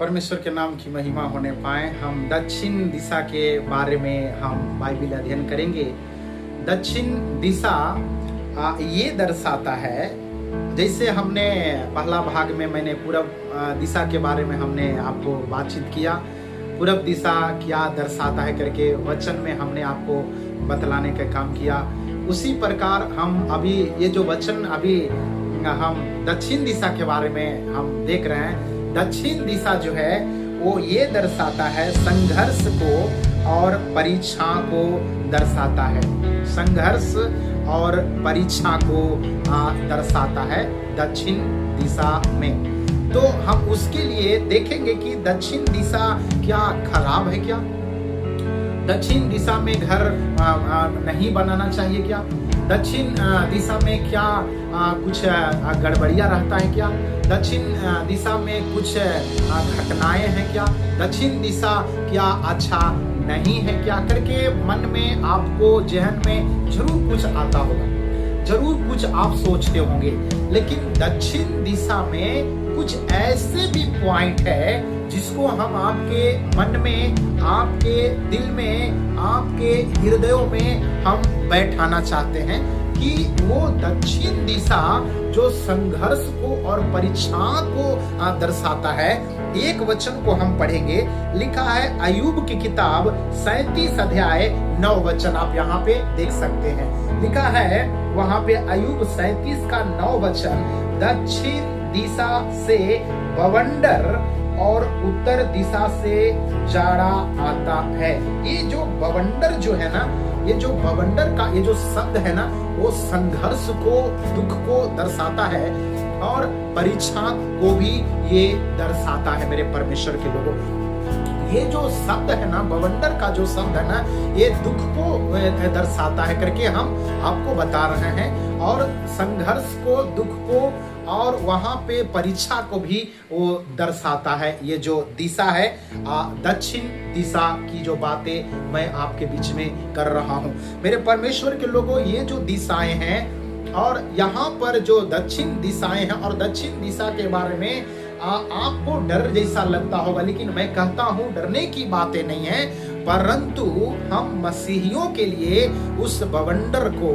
परमेश्वर के नाम की महिमा होने पाए। हम दक्षिण दिशा के बारे में हम बाइबल अध्ययन करेंगे। दक्षिण दिशा ये दर्शाता है, जैसे हमने पहला भाग में मैंने पूरब दिशा के बारे में हमने आपको बातचीत किया। पूरब दिशा क्या दर्शाता है करके वचन में हमने आपको बतलाने का काम किया। उसी प्रकार हम अभी ये जो वचन अभी हम दक्षिण दिशा के बारे में हम देख रहे हैं। दक्षिण दिशा जो है वो ये दर्शाता है संघर्ष को और परीक्षा को दर्शाता है। संघर्ष और परीक्षा को दर्शाता है दक्षिण दिशा में। तो हम उसके लिए देखेंगे कि दक्षिण दिशा क्या खराब है क्या? दक्षिण दिशा में घर नहीं बनाना चाहिए क्या? दक्षिण दिशा में क्या कुछ गड़बड़ियाँ रहता है क्या? दक्षिण दिशा में कुछ घटनाएं हैं क्या? दक्षिण दिशा क्या अच्छा नहीं है क्या करके मन में आपको जहन में जरूर कुछ आता होगा, जरूर कुछ आप सोचते होंगे। लेकिन दक्षिण दिशा में कुछ ऐसे भी पॉइंट है जिसको हम आपके मन में, आपके दिल में, आपके हृदयों में हम बैठाना चाहते हैं कि वो दक्षिण दिशा जो संघर्ष को और परीक्षा को दर्शाता है। एक वचन को हम पढ़ेंगे, लिखा है अय्यूब की किताब 37 अध्याय 9 वचन, आप यहाँ पे देख सकते हैं। लिखा है वहां पे अय्यूब 37 का 9 वचन, दक्षिण दिशा से बवंडर और उत्तर दिशा से जाड़ा आता है। ये जो बवंडर जो है ना, ये जो बवंडर का ये जो शब्द है ना, वो संघर्ष को, दुख को दर्शाता है और परीक्षा को भी ये दर्शाता है। मेरे परमेश्वर के लोगों, ये जो शब्द है ना, बवंडर का जो शब्द है ना, ये दुख को दर्शाता है करके हम आपको बता रहे हैं। और संघर्ष को, दुख को और वहां पे परीक्षा को भी वो दर्शाता है। ये जो दिशा है दक्षिण दिशा की जो बातें मैं आपके बीच में कर रहा हूं, मेरे परमेश्वर के लोगों, ये जो दिशाएं हैं और यहाँ पर जो दक्षिण दिशाएं हैं, और दक्षिण दिशा के बारे में आपको डर जैसा लगता होगा, लेकिन मैं कहता हूं डरने की बातें नहीं है, परंतु हम मसीहियों के लिए उस बवंडर को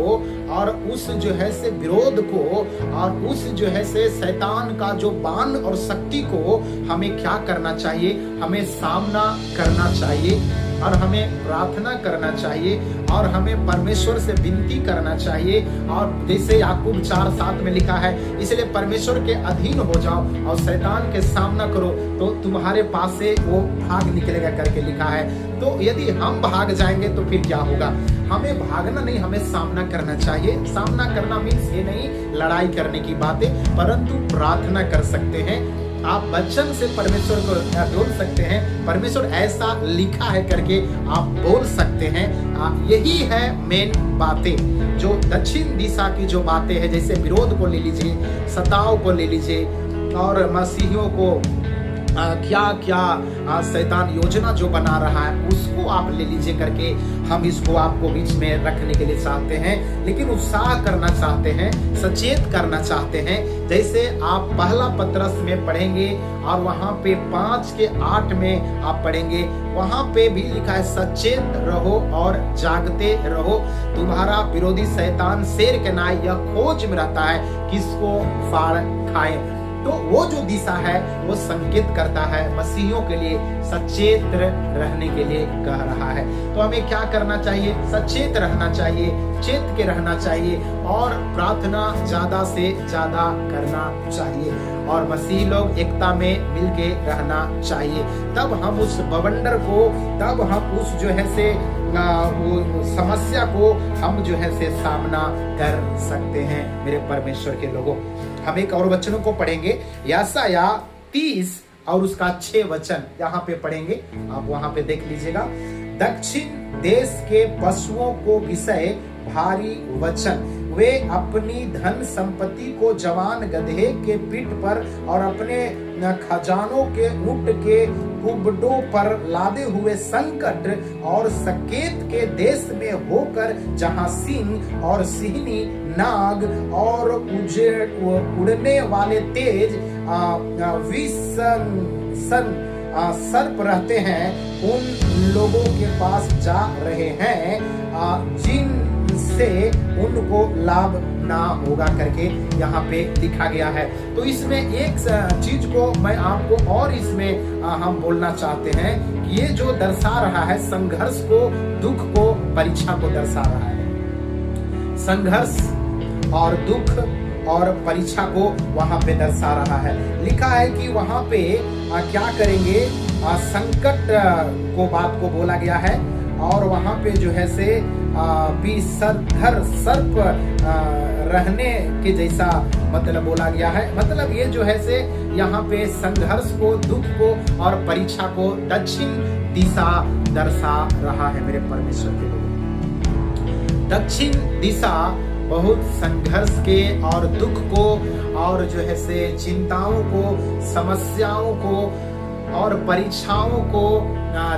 और उस जो है से विरोध को और उस जो है से शैतान का जो बाण और शक्ति को हमें क्या करना चाहिए? हमें सामना करना चाहिए और हमें प्रार्थना करना चाहिए और हमें परमेश्वर से विनती करना चाहिए। और जैसे याकूब 4:7 में लिखा है, इसलिए परमेश्वर के अधीन हो जाओ और शैतान के सामना करो तो तुम्हारे पास से वो भाग निकलेगा करके लिखा है। तो यदि हम भाग जाएंगे तो फिर क्या होगा? हमें भागना नहीं, हमें सामना करना चाहिए। सामना करना मीन्स ये नहीं लड़ाई करने की बातें, परंतु प्रार्थना कर सकते हैं। आप वचन से परमेश्वर को बोल सकते हैं, परमेश्वर ऐसा लिखा है करके आप बोल सकते हैं। यही है मेन बातें जो दक्षिण दिशा की जो बातें हैं। जैसे विरोध को ले लीजिए, सताव को ले लीजिए और मसीहियों को क्या क्या शैतान योजना जो बना रहा है उसको आप ले लीजिए करके हम इसको आपको बीच में रखने के लिए चाहते हैं। लेकिन उत्साह करना चाहते हैं, सचेत करना चाहते हैं। जैसे आप पहला पत्रस में पढ़ेंगे और वहां पे 5:8 में आप पढ़ेंगे, वहां पे भी लिखा है सचेत रहो और जागते रहो, तुम्हारा विरोधी शैतान शेर के नाई यह खोज में रहता है किसको फाड़ खाए। तो वो जो दिशा है वो संकेत करता है मसीहियों के लिए सचेत रहने के लिए कह रहा है। तो हमें क्या करना चाहिए? सचेत रहना चाहिए, चेत के रहना चाहिए और प्रार्थना ज्यादा से ज्यादा करना चाहिए और मसीह लोग एकता में मिलके रहना चाहिए। तब हम उस बवंडर को, तब हम उस जो है से वो समस्या को हम जो है से सामना कर सकते हैं। मेरे परमेश्वर के लोगों, हम एक और वचनों को पढ़ेंगे, यशायाह 30 और उसका 6 वचन यहाँ पे पढ़ेंगे, आप वहां पे देख लीजिएगा। दक्षिण देश के पशुओं को विषय भारी वचन, वे अपनी धन संपत्ति को जवान गधे के पीठ पर और अपने खजानों के ऊंट के कुबड़ों पर लादे हुए संकट और सकेत के देश में होकर, जहां सिंह और सिंहनी, नाग और उड़ने वाले तेज विषम सर्प रहते हैं उन लोगों के पास जा रहे हैं जिनसे उनको लाभ ना होगा करके यहाँ पे लिखा गया है। तो इसमें एक चीज को मैं आपको और इसमें हम बोलना चाहते हैं कि ये जो दर्शा रहा है संघर्ष को, दुख को, परीक्षा को दर्शा रहा है। संघर्ष और दुख और परीक्षा को वहां पे दर्शा रहा है। लिखा है कि वहां पे क्या करेंगे, संकट को बात को बोला गया है और वहां पे जो है से विषधर सर्प रहने के जैसा मतलब बोला गया है। मतलब ये जो है से यहाँ पे संघर्ष को, दुख को और परीक्षा को दक्षिण दिशा दर्शा रहा है मेरे परमेश्वर के लोग। दक्षिण दिशा बहुत संघर्ष के और दुख को और जो है से चिंताओं को, समस्याओं को और परीक्षाओं को,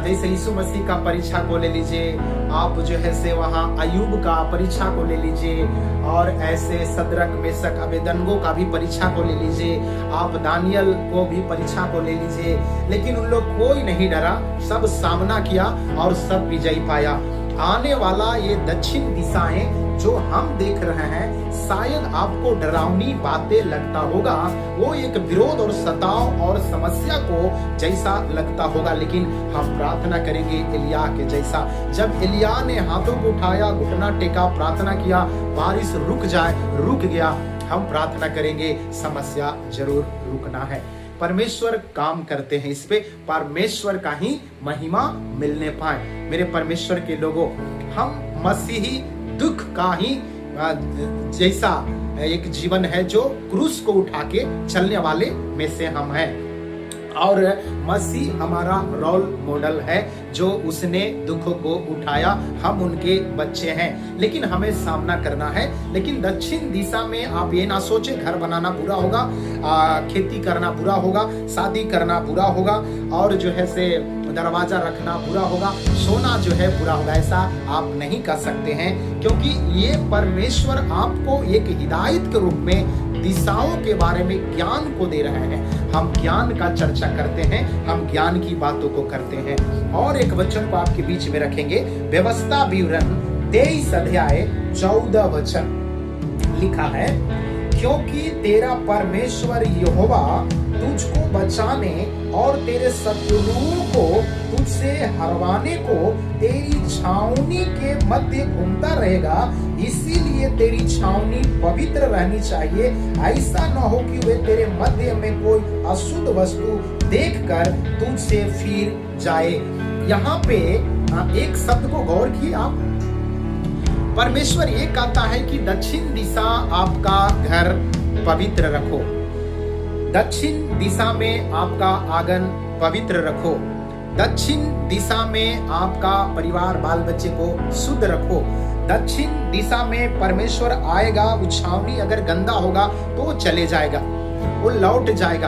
जैसे यीशु मसीह का परीक्षा को ले लीजिए आप, जो है से वहाँ अयूब का परीक्षा को ले लीजिए और ऐसे सदरक मेशक अबेदनगो का भी परीक्षा को ले लीजिए आप, दानियल को भी परीक्षा को ले लीजिए। लेकिन उन लोग कोई नहीं डरा, सब सामना किया और सब विजयी पाया। आने वाला ये दक्षिण दिशाएं जो हम देख रहे हैं शायद आपको डरावनी बातें लगता होगा, वो एक विरोध और सताव और समस्या को जैसा लगता होगा, लेकिन हम प्रार्थना करेंगे एलिया के जैसा। जब एलिया ने हाथों को उठाया, घुटना टेका, प्रार्थना किया, बारिश रुक जाए, रुक गया। हम प्रार्थना करेंगे समस्या जरूर रुकना है। परमेश्वर काम करते हैं, इस पे परमेश्वर का ही महिमा मिलने पाए। मेरे परमेश्वर के लोगों, हम मसीही दुख का ही जैसा एक जीवन है जो क्रूस को उठा के चलने वाले में से हम हैं और मसीह हमारा रोल मॉडल है जो उसने दुख को उठाया, हम उनके बच्चे हैं। लेकिन हमें सामना करना है। लेकिन दक्षिण दिशा में आप ये ना सोचे घर बनाना बुरा होगा, खेती करना बुरा होगा, शादी करना बुरा होगा और जो है से दरवाजा रखना बुरा होगा, सोना जो है बुरा होगा। ऐसा आप नहीं कर सकते हैं, क्योंकि ये परमेश्वर आपको एक हिदायत के रूप में दिशाओं के बारे में ज्ञान को दे रहे हैं। हम ज्ञान का चर्चा करते हैं, हम ज्ञान की बातों को करते हैं। और एक वचन को आपके बीच में रखेंगे, व्यवस्था विवरण 23 अध्याय 14 वचन लिखा है, क्योंकि तेरा परमेश्वर यहोवा तुझको बचाने और तेरे शत्रुओं को तुझसे हरवाने को तेरी छावनी के मध्य घूमता रहेगा, इसीलिए तेरी छावनी पवित्र रहनी चाहिए। ऐसा न हो कि वे तेरे मध्य में कोई अशुद्ध वस्तु देखकर तुझसे फिर जाए। यहाँ पे एक शब्द को गौर किए आप, परमेश्वर ये कहता है कि दक्षिण दिशा आपका घर पवित्र रखो, दक्षिण दिशा में आपका आंगन पवित्र रखो, दक्षिण दिशा में आपका परिवार बाल बच्चे को शुद्ध रखो। दक्षिण दिशा में परमेश्वर आएगा, वो छावनी अगर गंदा होगा तो वो चले जाएगा, वो लौट जाएगा,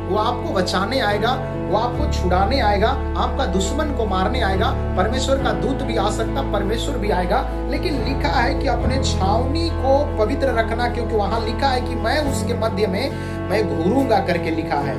वो आपको बचाने आएगा, वो आपको छुड़ाने आएगा, आपका दुश्मन को मारने आएगा। परमेश्वर का दूत भी आ सकता, परमेश्वर भी आएगा, लेकिन लिखा है कि अपने छावनी को पवित्र रखना, क्योंकि वहां लिखा है कि मैं उसके मध्य में मैं घूरूंगा करके लिखा है,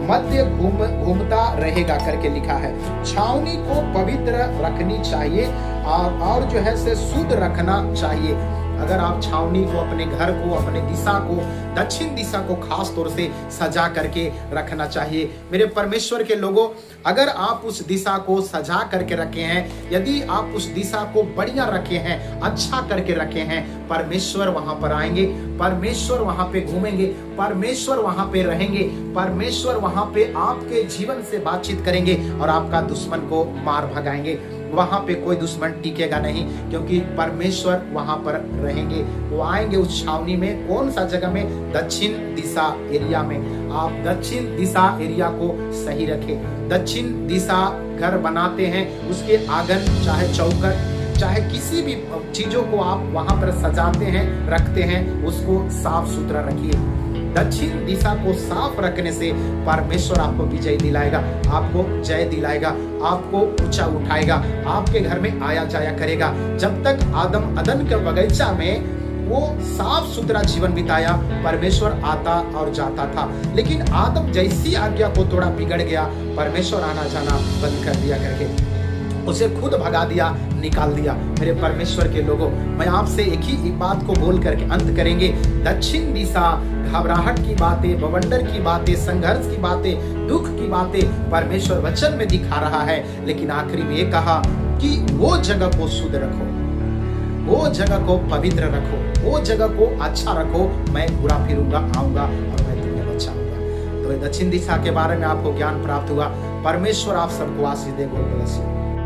मध्य घूमता रहेगा करके लिखा है। छावनी को पवित्र रखनी चाहिए और जो है से शुद्ध रखना चाहिए। अगर आप छावनी को, अपने घर को, अपने दिशा को, दक्षिण दिशा को खास तौर से सजा करके रखना चाहिए। मेरे परमेश्वर के लोगों, अगर आप उस दिशा को सजा करके रखे हैं, यदि आप उस दिशा को बढ़िया रखे हैं, अच्छा करके रखे हैं, परमेश्वर वहां पर आएंगे, परमेश्वर वहां पे घूमेंगे, परमेश्वर वहां पे रहेंगे, परमेश्वर वहां पे आपके जीवन से बातचीत करेंगे और आपका दुश्मन को मार भगाएंगे। वहां पे कोई दुश्मन टिकेगा नहीं, क्योंकि परमेश्वर वहां पर रहेंगे। वो आएंगे उस छावनी में, कौन सा जगह में? दक्षिण दिशा एरिया में। आप दक्षिण दिशा एरिया को सही रखें। दक्षिण दिशा घर बनाते हैं, उसके आंगन चाहे चौखट, चाहे किसी भी चीजों को आप वहां पर सजाते हैं, रखते हैं, उसको साफ सुथरा रखिए। दक्षिण दिशा को साफ रखने से परमेश्वर आपको विजय दिलाएगा, आपको जय दिलाएगा, आपको ऊंचा उठाएगा, आपके घर में आया जाया करेगा। जब तक आदम अदन के बगीचा में वो साफ सुथरा जीवन बिताया, परमेश्वर आता और जाता था। लेकिन आदम जैसी आज्ञा को थोड़ा बिगड़ गया, परमेश्वर आना जाना बंद कर दिया करके उसे खुद भगा दिया, निकाल दिया। मेरे परमेश्वर के लोगों, मैं आपसे एक ही बात को बोल करके अंत करेंगे। दक्षिण दिशा घबराहट की बातें, बवंडर की बातें, संघर्ष की बातें, दुख की बातें परमेश्वर वचन में दिखा रहा है। लेकिन आखिरी में ये कहा कि वो जगह को शुद्ध रखो, वो जगह को पवित्र रखो, वो जगह को अच्छा रखो, मैं घुरा फिरूंगा, आऊंगा और मैं तुम्हें बचाऊंगा। तो दक्षिण दिशा के बारे में आपको ज्ञान प्राप्त हुआ। परमेश्वर आप सबको आशीष दे। God bless you.